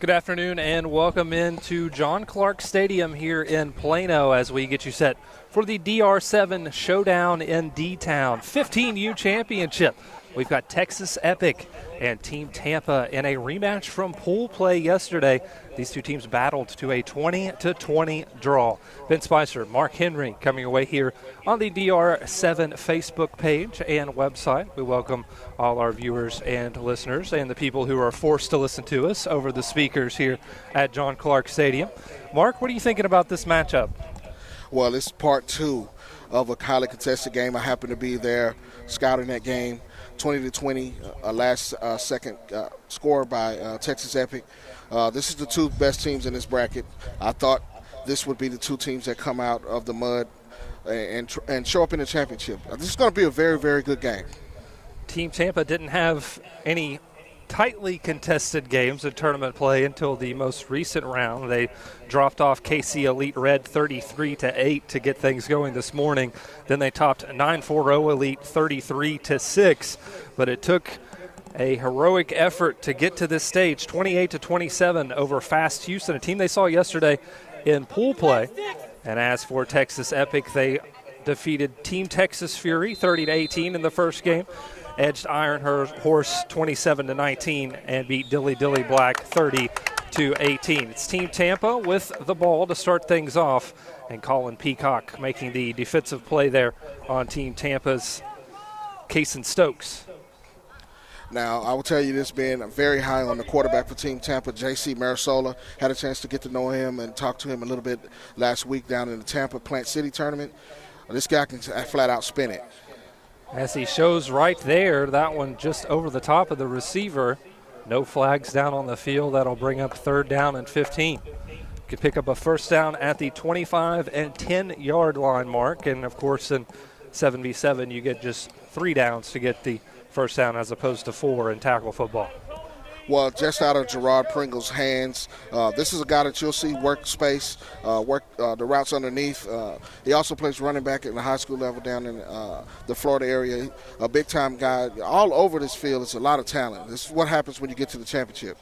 Good afternoon and welcome into John Clark Stadium here in Plano as we get you set for the DR7 Showdown in D-Town 15U Championship. We've got Texas Epic and Team Tampa in a rematch from pool play yesterday. These two teams battled to a 20-20 draw. Ben Spicer, Mark Henry coming your way here on the DR7 Facebook page and website. We welcome all our viewers and listeners and the people who are forced to listen to us over the speakers here at John Clark Stadium. Mark, what are you thinking about this matchup? Well, it's part two of a highly contested game. I happened to be there scouting that game. 20-20, last second score by Texas Epic. This is the two best teams in this bracket. I thought this would be the two teams that come out of the mud and show up in the championship. This is going to be a very, very good game. Team Tampa didn't have any tightly contested games in tournament play until the most recent round. They dropped off KC Elite Red 33-8 to get things going this morning. Then they topped 940 Elite 33-6, but it took a heroic effort to get to this stage, 28-27 over Fast Houston, a team they saw yesterday in pool play. And as for Texas Epic, they defeated Team Texas Fury 30-18 in the first game, edged Iron Horse 27-19, and beat Dilly Dilly Black 30-18. It's Team Tampa with the ball to start things off, and Colin Peacock making the defensive play there on Team Tampa's Cason Stokes. Now, I will tell you this being very high on the quarterback for Team Tampa, J.C. Marisola. Had a chance to get to know him and talk to him a little bit last week down in the Tampa Plant City tournament. This guy can flat out spin it. As he shows right there, that one just over the top of the receiver. No flags down on the field. That'll bring up 3rd down and 15. Could pick up a first down at the 25 and 10-yard line mark. And, of course, in 7v7, you get just 3 downs to get the first down as opposed to 4 in tackle football. Well, just out of Gerard Pringle's hands, this is a guy that you'll see work space, work the routes underneath. He also plays running back at the high school level down in the Florida area. A big-time guy. All over this field, it's a lot of talent. This is what happens when you get to the championship.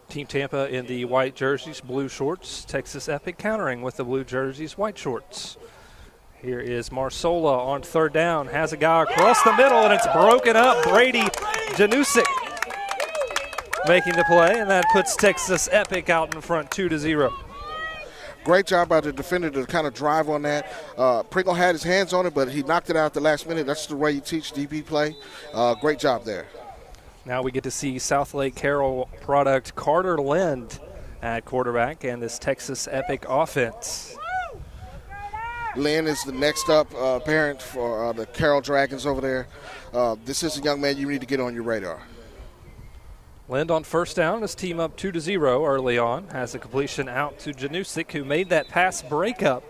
Team Tampa in the white jerseys, blue shorts. Texas Epic countering with the blue jerseys, white shorts. Here is Marsola on 3rd down. Has a guy across the middle, and it's broken up. Brady Janusik making the play, and that puts Texas Epic out in front 2-0. Great job by the defender to kind of drive on that. Pringle had his hands on it, but he knocked it out at the last minute. That's the way you teach DB play. Great job there. Now we get to see South Lake Carroll product Carter Lind at quarterback and this Texas Epic offense. Lynn is the next up parent for the Carroll Dragons over there. This is a young man you need to get on your radar. Lind on first down, his team up 2-0 early on, has a completion out to Janusik, who made that pass breakup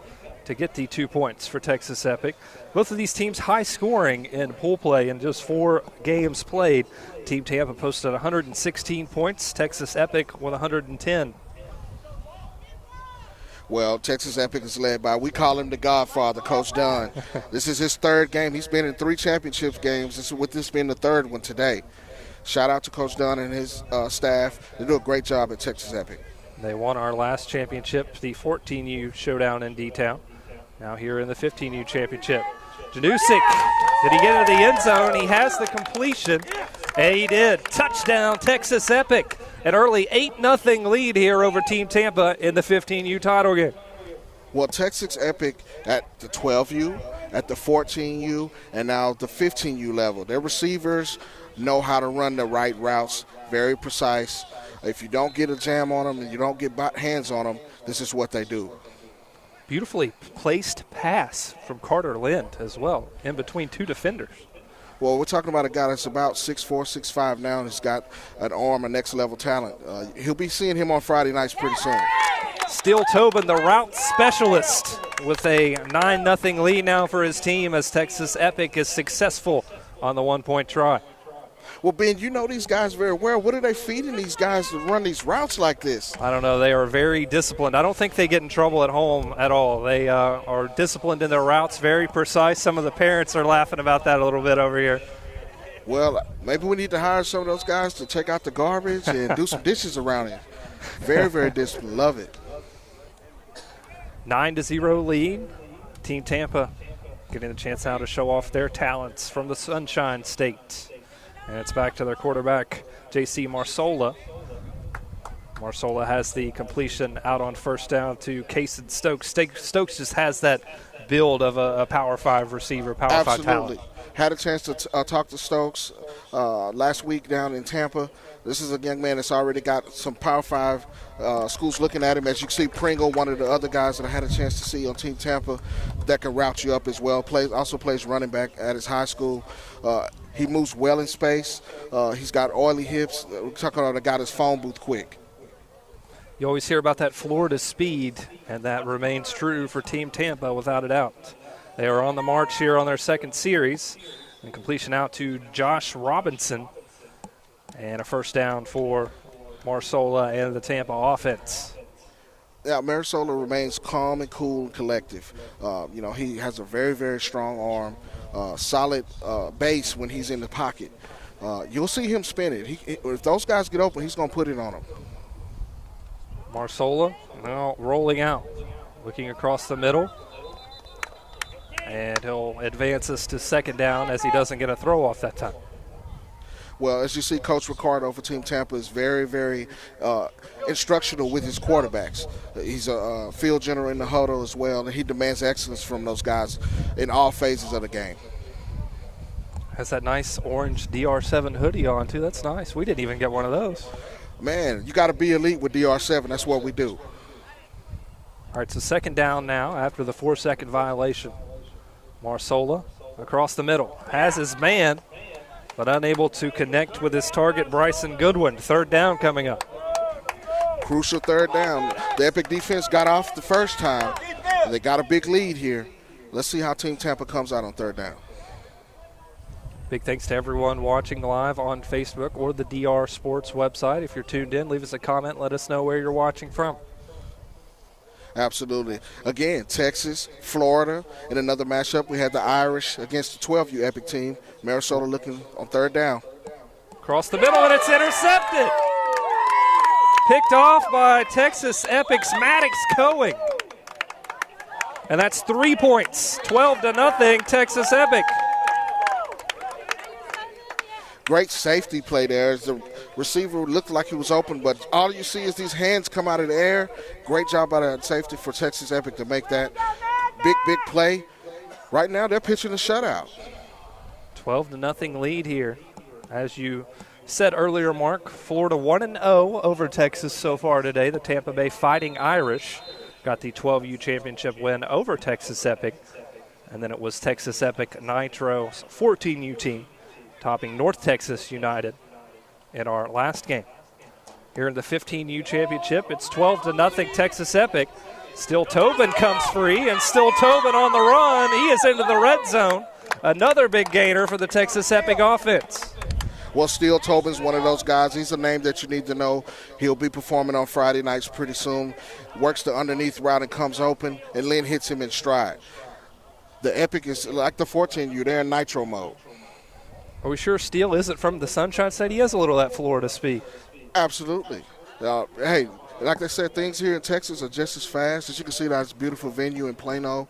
to get the 2 points for Texas Epic. Both of these teams high scoring in pool play in just 4 games played. Team Tampa posted 116 points, Texas Epic with 110. Well, Texas Epic is led by, we call him the Godfather, Coach Dunn. This is his 3rd game. He's been in 3 championship games, with this being the 3rd one today. Shout out to Coach Dunn and his staff. They do a great job at Texas Epic. They won our last championship, the 14U Showdown in D-Town. Now here in the 15U Championship. Janusik, did he get into the end zone? He has the completion. And he did. Touchdown, Texas Epic. An early 8-0 lead here over Team Tampa in the 15U title game. Well, Texas Epic at the 12U, at the 14U, and now the 15U level. Their receivers know how to run the right routes, very precise. If you don't get a jam on them and you don't get hands on them, this is what they do. Beautifully placed pass from Carter Lind as well, in between 2 defenders. Well, we're talking about a guy that's about 6'4", 6'5" now, and he's got an arm, a next-level talent. He'll be seeing him on Friday nights pretty soon. Steele Tobin, the route specialist, with a 9-0 lead now for his team as Texas Epic is successful on the 1-point try. Well, Ben, you know these guys very well. What are they feeding these guys to run these routes like this? I don't know. They are very disciplined. I don't think they get in trouble at home at all. They are disciplined in their routes, very precise. Some of the parents are laughing about that a little bit over here. Well, maybe we need to hire some of those guys to take out the garbage and do some dishes around here. Very, very disciplined. Love it. 9-0 lead. Team Tampa getting a chance now to show off their talents from the Sunshine State. And it's back to their quarterback, J.C. Marsola. Marsola has the completion out on first down to Cason Stokes. Stokes just has that build of a Power 5 receiver, Power 5 talent. Had a chance to talk to Stokes last week down in Tampa. This is a young man that's already got some Power 5 schools looking at him. As you can see, Pringle, one of the other guys that I had a chance to see on Team Tampa that can route you up as well. Also plays running back at his high school. He moves well in space. He's got oily hips. We're talking about a guy that's phone booth quick. You always hear about that Florida speed, and that remains true for Team Tampa without a doubt. They are on the march here on their second series. And completion out to Josh Robinson. And a first down for Marsola and the Tampa offense. Yeah, Marsola remains calm and cool and collective. He has a very, very strong arm, solid base when he's in the pocket. You'll see him spin it. If those guys get open, he's going to put it on them. Marsola now rolling out, looking across the middle. And he'll advance us to second down as he doesn't get a throw off that time. Well, as you see, Coach Ricardo for Team Tampa is very, very instructional with his quarterbacks. He's a field general in the huddle as well, and he demands excellence from those guys in all phases of the game. Has that nice orange DR7 hoodie on, too. That's nice. We didn't even get one of those. Man, you got to be elite with DR7. That's what we do. All right, so second down now after the 4-second violation. Marsola across the middle. Has his man, but unable to connect with his target, Bryson Goodwin. Third down coming up. Crucial third down. The Epic defense got off the first time. They got a big lead here. Let's see how Team Tampa comes out on third down. Big thanks to everyone watching live on Facebook or the DR Sports website. If you're tuned in, leave us a comment. Let us know where you're watching from. Absolutely. Again, Texas, Florida. In another matchup, we had the Irish against the 12U Epic team. Marsola looking on third down. Across the middle, and it's intercepted. Picked off by Texas Epic's Maddox Coing. And that's 3 points, 12-0, Texas Epic. Great safety play there. As the receiver looked like he was open, but all you see is these hands come out of the air. Great job by that safety for Texas Epic to make that big play. Right now, they're pitching a shutout. 12-0 lead here. As you said earlier, Mark, Florida 1-0 over Texas so far today. The Tampa Bay Fighting Irish got the 12U championship win over Texas Epic. And then it was Texas Epic Nitro's 14U team topping North Texas United in our last game. Here in the 15U championship, it's 12-0 Texas Epic. Still Tobin comes free, and still Tobin on the run. He is into the red zone. Another big gainer for the Texas Epic offense. Well, Steele Tobin's one of those guys. He's a name that you need to know. He'll be performing on Friday nights pretty soon. Works the underneath route and comes open, and Lynn hits him in stride. The Epic is like the 14U. They're in nitro mode. Are we sure Steele isn't from the Sunshine State? He has a little of that Florida speed. Absolutely. Hey, like I said, things here in Texas are just as fast. As you can see, that's a beautiful venue in Plano.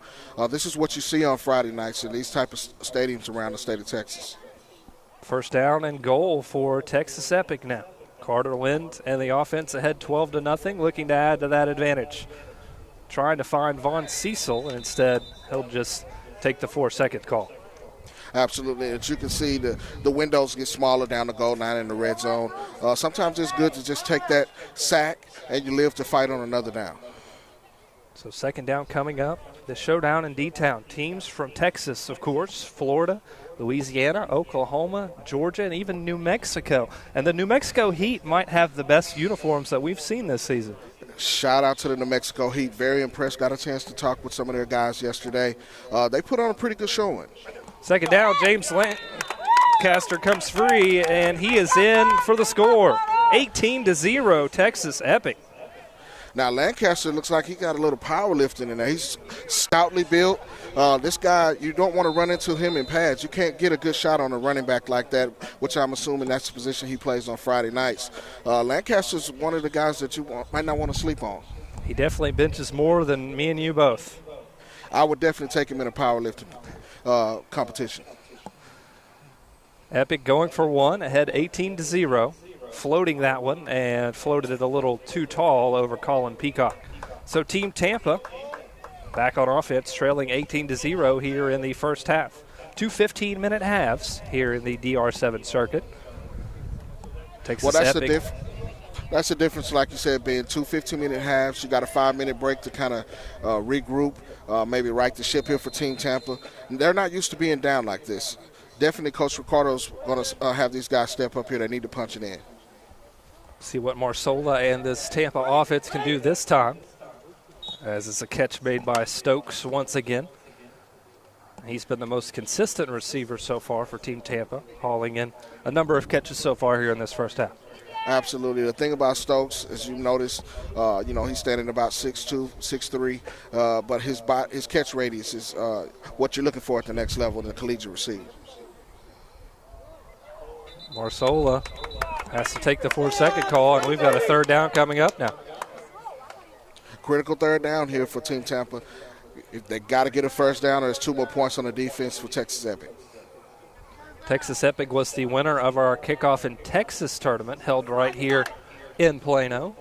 This is what you see on Friday nights in these type of stadiums around the state of Texas. First down and goal for Texas Epic now. Carter Lind and the offense ahead 12-0, looking to add to that advantage. Trying to find Vaughn Cecil, and instead he'll just take the 4-second call. Absolutely. As you can see, the windows get smaller down the goal line in the red zone. Sometimes it's good to just take that sack and you live to fight on another down. So second down coming up. The showdown in D-Town. Teams from Texas, of course, Florida, Louisiana, Oklahoma, Georgia, and even New Mexico. And the New Mexico Heat might have the best uniforms that we've seen this season. Shout out to the New Mexico Heat. Very impressed. Got a chance to talk with some of their guys yesterday. They put on a pretty good showing. Second down, James Lancaster comes free, and he is in for the score. 18-0, Texas Epic. Now, Lancaster looks like he got a little powerlifting in there. He's stoutly built. This guy, you don't want to run into him in pads. You can't get a good shot on a running back like that, which I'm assuming that's the position he plays on Friday nights. Lancaster's one of the guys that you might not want to sleep on. He definitely benches more than me and you both. I would definitely take him in a powerlifting competition. Epic going for one, ahead 18-0. Floating that one and floated it a little too tall over Colin Peacock. So Team Tampa back on offense, trailing 18-0 here in the first half. 2 15-minute halves here in the DR7 circuit. Texas Epic. That's the difference, like you said, being 2 15-minute halves. You got a 5-minute break to kind of regroup, maybe right the ship here for Team Tampa. And they're not used to being down like this. Definitely Coach Ricardo's going to have these guys step up here. They need to punch it in. See what Marsola and this Tampa offense can do this time, as it's a catch made by Stokes once again. He's been the most consistent receiver so far for Team Tampa, hauling in a number of catches so far here in this first half. Absolutely. The thing about Stokes, as you notice, he's standing about 6'2", 6'3", but his catch radius is what you're looking for at the next level in the collegiate receiver. Marsola has to take the 4-second call, and we've got a third down coming up now. Critical third down here for Team Tampa. If they got to get a first down, there's 2 more points on the defense for Texas Epic. Texas Epic was the winner of our Kickoff in Texas tournament held right here in Plano.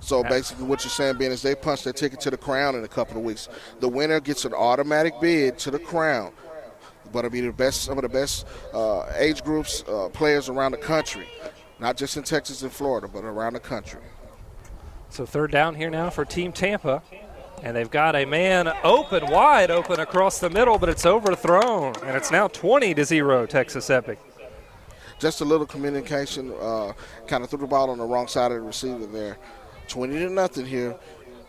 So basically what you're saying being is they punched their ticket to the Crown in a couple of weeks. The winner gets an automatic bid to the Crown. But it'll be some of the best age groups, players around the country, not just in Texas and Florida, but around the country. So third down here now for Team Tampa. And they've got a man open, wide open across the middle, but it's overthrown. And it's now 20-0 Texas Epic. Just a little communication, kind of threw the ball on the wrong side of the receiver there. 20-0 here.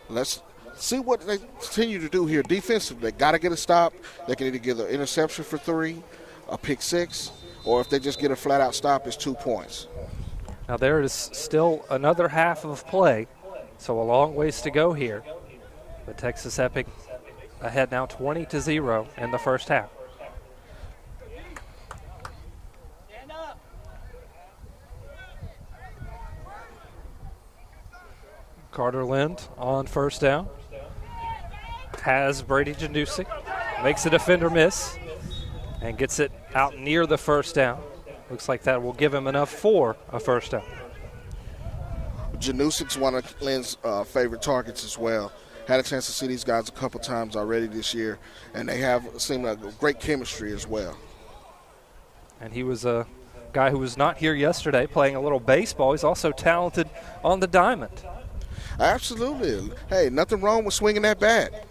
Let's see what they continue to do here defensively. They got to get a stop. They can either get an interception for 3, a pick 6, or if they just get a flat-out stop, it's 2 points. Now there is still another half of play, so a long ways to go here. But Texas Epic ahead now 20-0 in the first half. Carter Lind on first down. Has Brady Janusic, makes a defender miss, and gets it out near the first down. Looks like that will give him enough for a first down. Janusic's one of Lynn's favorite targets as well. Had a chance to see these guys a couple times already this year, and they seem like great chemistry as well. And he was a guy who was not here yesterday playing a little baseball. He's also talented on the diamond. Absolutely. Hey, nothing wrong with swinging that bat.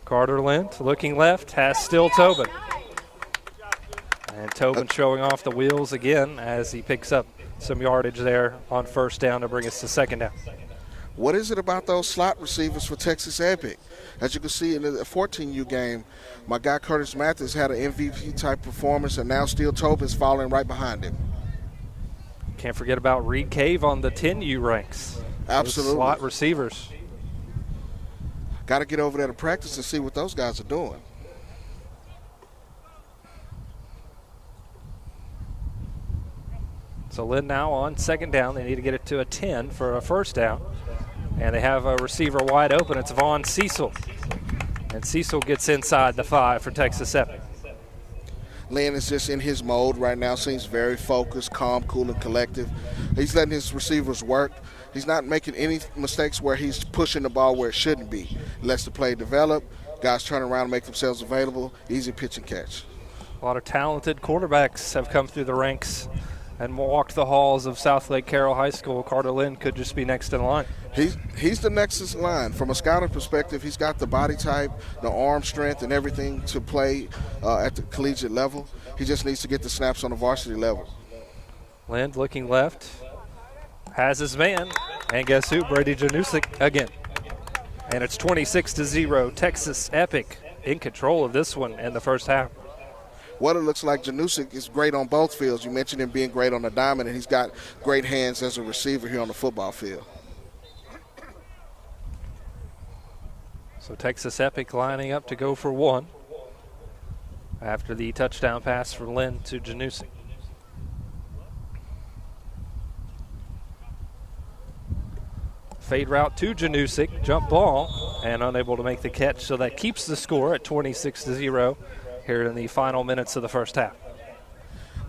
Carter Lind looking left, has still Tobin. And Tobin showing off the wheels again as he picks up some yardage there on first down to bring us to second down. What is it about those slot receivers for Texas Epic? As you can see in the 14U game, my guy Curtis Mathis had an MVP-type performance, and now Steele Tobin's following right behind him. Can't forget about Reed Cave on the 10U ranks. Absolutely. Those slot receivers. Got to get over there to practice and see what those guys are doing. So Lynn now on second down. They need to get it to a 10 for a first down. And they have a receiver wide open. It's Vaughn Cecil. And Cecil gets inside the 5 for Texas Epic. Lynn is just in his mode right now. Seems very focused, calm, cool, and collective. He's letting his receivers work. He's not making any mistakes where he's pushing the ball where it shouldn't be. He lets the play develop. Guys turn around and make themselves available. Easy pitch and catch. A lot of talented quarterbacks have come through the ranks and walked the halls of South Lake Carroll High School. Carter Lind could just be next in line. He's the next in line. From a scouting perspective, he's got the body type, the arm strength, and everything to play at the collegiate level. He just needs to get the snaps on the varsity level. Lind looking left, has his man, and guess who? Brady Janusic again. And it's 26-0. Texas Epic in control of this one in the first half. What it looks like, Janusik is great on both fields. You mentioned him being great on the diamond, and he's got great hands as a receiver here on the football field. So Texas Epic lining up to go for one after the touchdown pass from Lynn to Janusik. Fade route to Janusik, jump ball, and unable to make the catch, so that keeps the score at 26-0 here in the final minutes of the first half.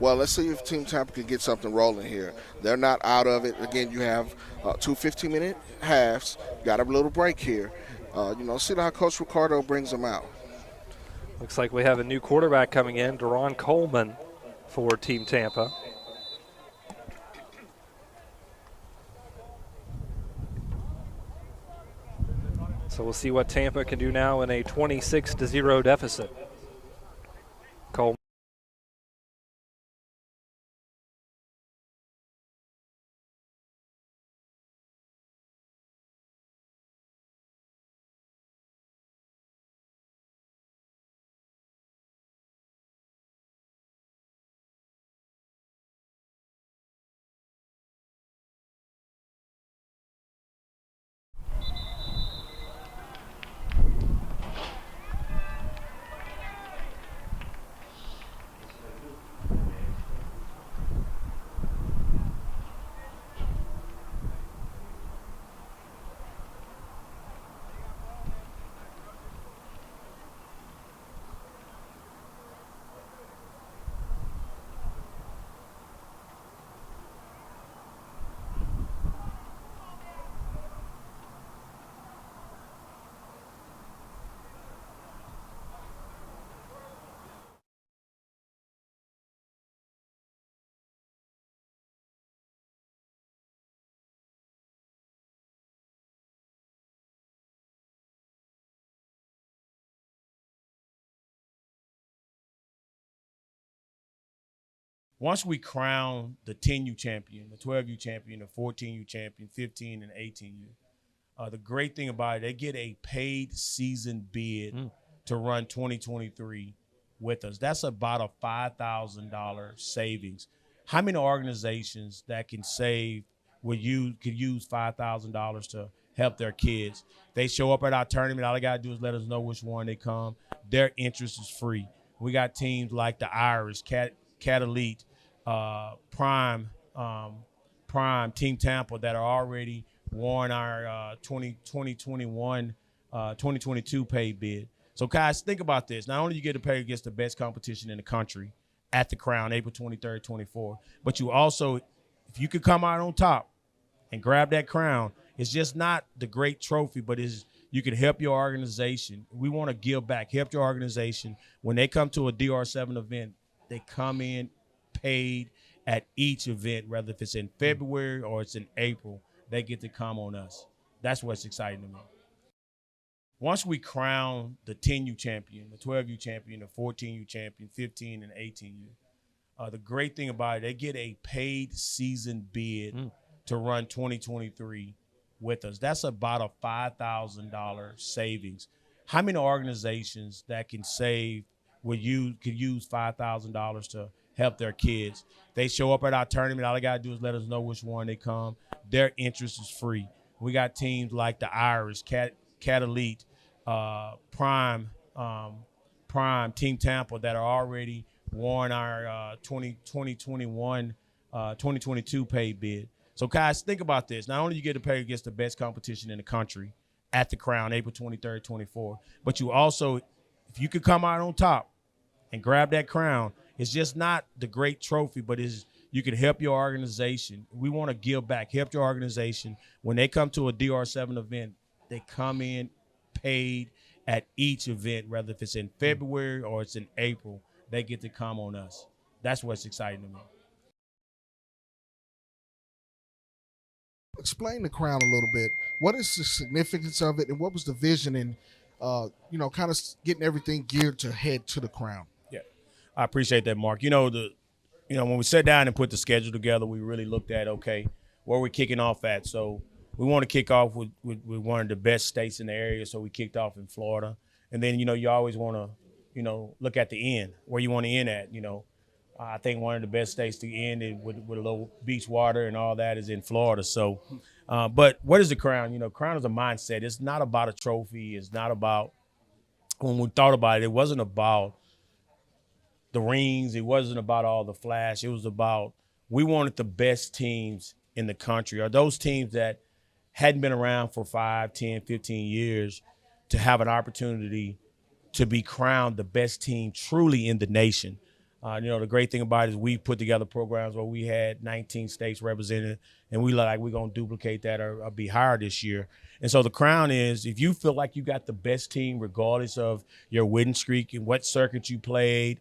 Well, let's see if Team Tampa can get something rolling here. They're not out of it. Again, you have two 15-minute halves. Got a little break here. See how Coach Ricardo brings them out. Looks like we have a new quarterback coming in, Deron Coleman for Team Tampa. So we'll see what Tampa can do now in a 26-0 deficit. Coleman. Once we crown the 10U champion, the 12U champion, the 14U champion, 15 and 18U, the great thing about it, they get a paid season bid to run 2023 with us. That's about a $5,000 savings. How many organizations that can save could use $5,000 to help their kids? They show up at our tournament. All they got to do is let us know which one they come. Their interest is free. We got teams like the Irish, Cat Elite, Prime, Team Tampa that are already won our 2022 paid bid. So, guys, think about this. Not only you get to pay against the best competition in the country at the Crown, April 23rd, 24th, but you also, if you could come out on top and grab that crown, it's just not the great trophy, but you can help your organization. We want to give back, help your organization. When they come to a DR7 event, they come in paid at each event, whether if it's in February or it's in April, they get to come on us. That's what's exciting to me. Once we crown the 10U champion, the 12U champion, the 14U champion, 15 and 18U, the great thing about it, they get a paid season bid to run 2023 with us. That's about a $5,000 savings. How many organizations that can save could use $5,000 to help their kids? They show up at our tournament. All they got to do is let us know which one they come. Their interest is free. We got teams like the Irish, Cat Elite, Prime, Team Tampa that are already won our 2022 paid bid. So, guys, think about this. Not only you get to pay against the best competition in the country at the Crown, April 23rd, 24th, but you also, if you could come out on top and grab that crown, it's just not the great trophy, but you can help your organization. We want to give back, help your organization. When they come to a DR7 event, they come in paid at each event, whether if it's in February or it's in April, they get to come on us. That's what's exciting to me. Explain the crown a little bit. What is the significance of it, and what was the vision in, kind of getting everything geared to head to the crown? Yeah, I appreciate that, Mark. When we sat down and put the schedule together, we really looked at, okay, where we're kicking off at. So we want to kick off with one of the best states in the area, so we kicked off in Florida. And then, you always want to, look at the end, where you want to end at. I think one of the best states to end it with a little beach water and all that is in Florida. So, but what is the Crown? Crown is a mindset. It's not about a trophy. It's not about, when we thought about it, it wasn't about the rings. It wasn't about all the flash. It was about, we wanted the best teams in the country, or those teams that hadn't been around for 5, 10, 15 years, to have an opportunity to be crowned the best team truly in the nation. The great thing about it is we put together programs where we had 19 states represented, and we like we're going to duplicate that or be higher this year. And so the crown is, if you feel like you got the best team, regardless of your winning streak and what circuit you played,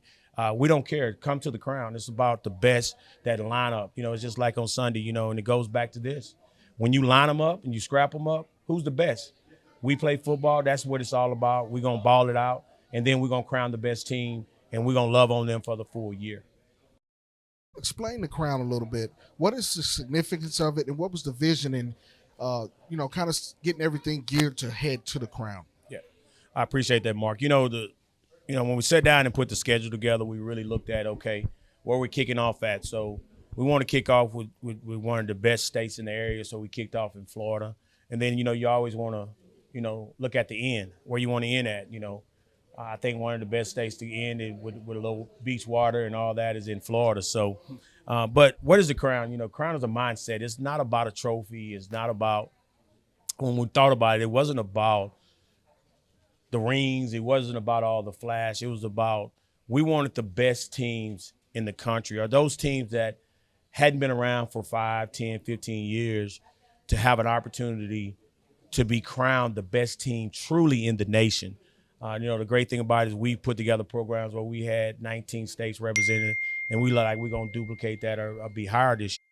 we don't care. Come to the crown. It's about the best that line up. It's just like on Sunday, and it goes back to this. When you line them up and you scrap them up, who's the best? We play football. That's what it's all about. We're going to ball it out, and then we're going to crown the best team, and we're going to love on them for the full year. Explain the crown a little bit. What is the significance of it, and what was the vision in, kind of getting everything geared to head to the crown? Yeah, I appreciate that, Mark. When we sat down and put the schedule together, we really looked at, okay, where we're kicking off at. So we want to kick off with one of the best states in the area, so we kicked off in Florida. And then, you always want to, look at the end, where you want to end at. I think one of the best states to end it with a little beach water and all that is in Florida. So, but what is the crown? Crown is a mindset. It's not about a trophy. It's not about, when we thought about it, it wasn't about the rings. It wasn't about all the flash. It was about, we wanted the best teams in the country, or those teams that hadn't been around for 5, 10, 15 years, to have an opportunity to be crowned the best team truly in the nation. The great thing about it is we put together programs where we had 19 states represented, and we like we're going to duplicate that or be higher this year.